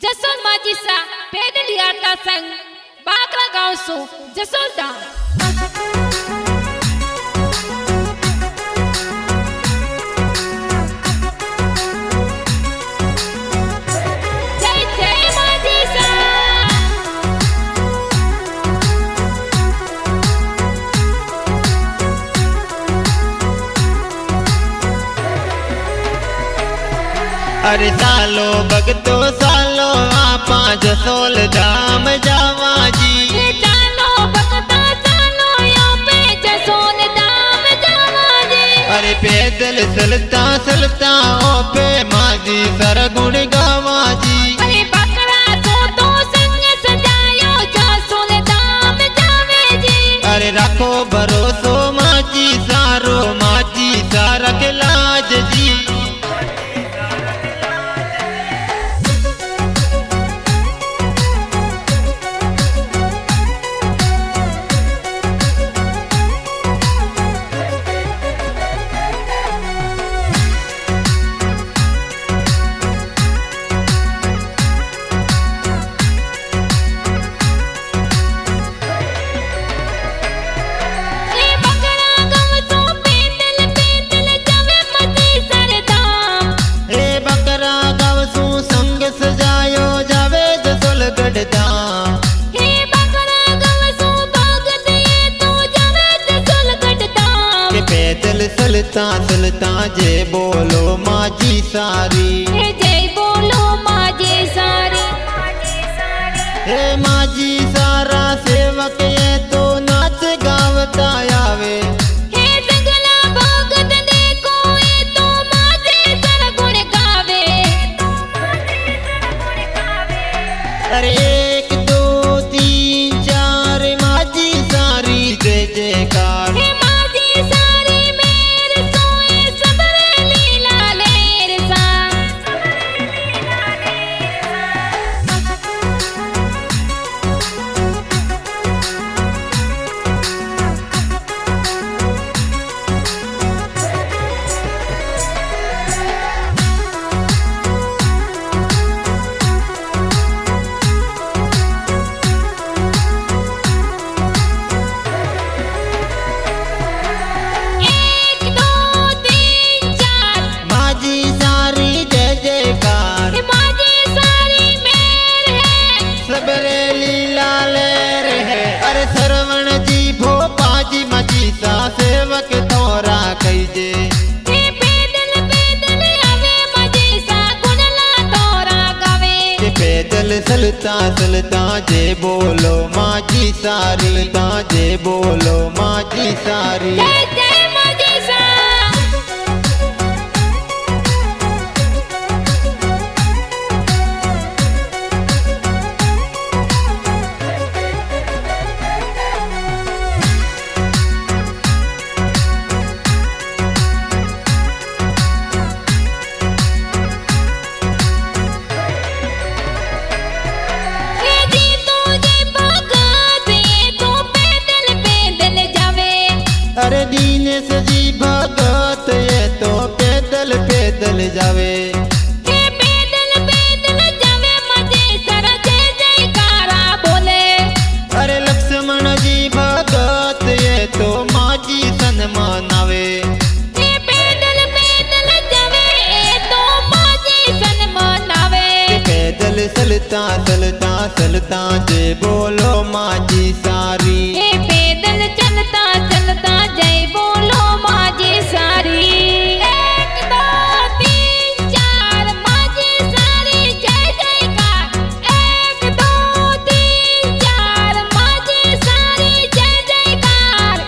जसोल माजीसा पेदली आटला संग बाकरा गांव सो जसोल दाम जय जय माजीसा अरे सालो भगतो सालो आपा जसोल धाम जावा जी। चालो भगता चालो यो पे जसोल धाम जावा जी। अरे पैदल चलता चलता ओ पे माजी सरगुण गावा जी। अरे बकरा तो संग सजायो जसोल धाम जावे जी। अरे रखो भरोसो माजी सारो माजी सारा के लाज जी। चलता चलता जय बोलो माजी सारी। जय बोलो माजी सारी। हे माजी सारा सेवक ये तो नाच गावता आवे। हे सगला भगत देखो ये तो माजी सरगुण गावे। अरे 1 2 3 4 माजी सारी जय जयकार। सेवक तोरा कईजे हे पैदल पैदल आवे मजीसा गुणला तोरा गावे। के पैदल चलता चलता जे बोलो माजी सारी ता जे बोलो माजी सारी। जय जय मजीसा अरे दीनेश जी भगत ये तो पैदल पैदल जावे। हे पैदल पैदल जावे मजे सारा जय जयकारा बोले। अरे लक्ष्मण जी भगत ये तो माजी सन मनावे। हे पैदल पैदल जावे ये तो माजी सन मनावे। पैदल चलता चलता चलता जे बोलो माजी सारी। हे पैदल चलता चलता जय बोलो माजी सारी। 1 2 3 4 माजी सारी जय जयकार। 1 2 3 4 माजी सारी जय जयकार।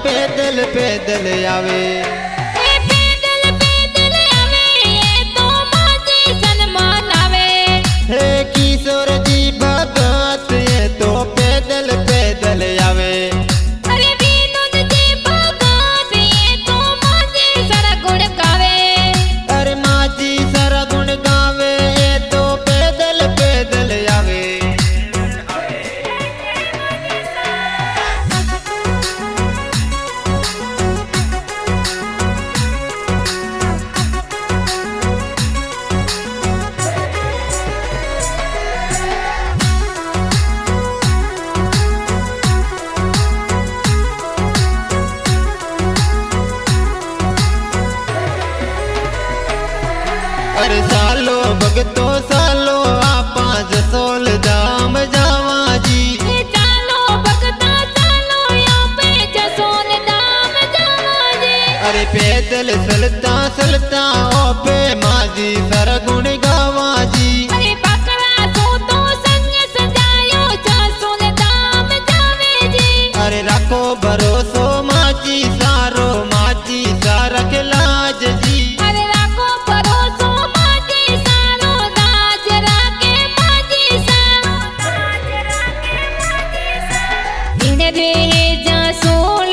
पैदल पैदल आवे। पैदल पैदल अरे सालो भगतो सालो आपा जसोल धाम जावा जी। चालो भगता चालो आपे जसोल धाम जावा जी। अरे पैदल चलता चलता ओपे माजी सरगुण गावा जी। अरे बकरा सो तो संग सजायो जसोल धाम जावे जी। अरे रखो भरोसो माची सारो माची सारा के लाज जी। अरे राखो भरोसो माजी सारो लाज राखे माजी सारो लाज राखे माजी सारो। दिन रे जसोल